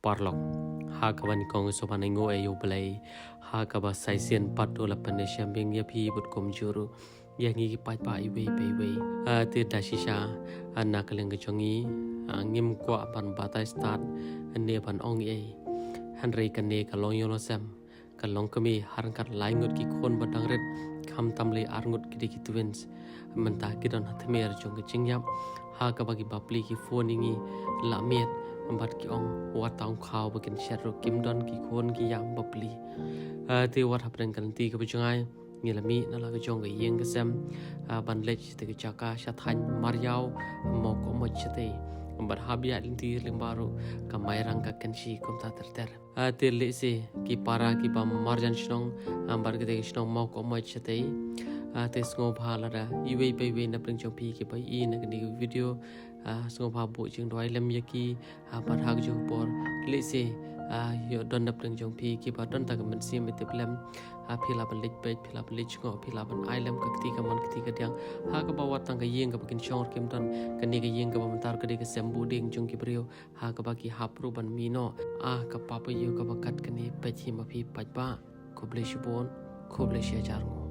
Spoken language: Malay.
parlok ha kawan kong sopan ngo ayo belai ha kaba saisian patu la panesya beng ya pi but kom juru yang ngi pai pai we te da shisha anak leng kejongi ngim kwa pan batai start ne pan ong e hanrei kan ne kalong yono sam kalong kami harangkat laingut ki kon badang red kam tamle arngut ki ki twins mentah ki don hatmer jong ke jingyap ha ka bagi bapli ki phone ingi la met ambat ki ong watang khaw bakin sherro kim don ki kon ki yang bapli te wat hapren kan ti ka bujungai ngilami nala ka jong ke yeng ke sam ban lech te ka chaka shathan maryau mo ko mo chete ambat habia linti limbaru kamai rangka kenshi kumta terter te le se ki para ki pam marjan shnong ambar ke te shnong mo ko mo chete te sngo bhala ra iwe pe na pring chong pi ki pai I na ni video sngo bha bo jing doi lam yaki par hak jo por le se yo don na pring chong pi ki pa don ta man sim te plam phila ban lik pe phila ban lik ngo phila ban ai lam ka ti ka man ti ka dyang ha ka ba wat tang ka yeng ka bakin chong kim don ka ni ka yeng ka ba tar ka de ka sembu ding chung ki brio ha ka ba ki hapru ban mi no ka pa pa yo ka ba kat ka ni pe chi ma phi pa pa ko ble shi bon ko ble shi jar ngo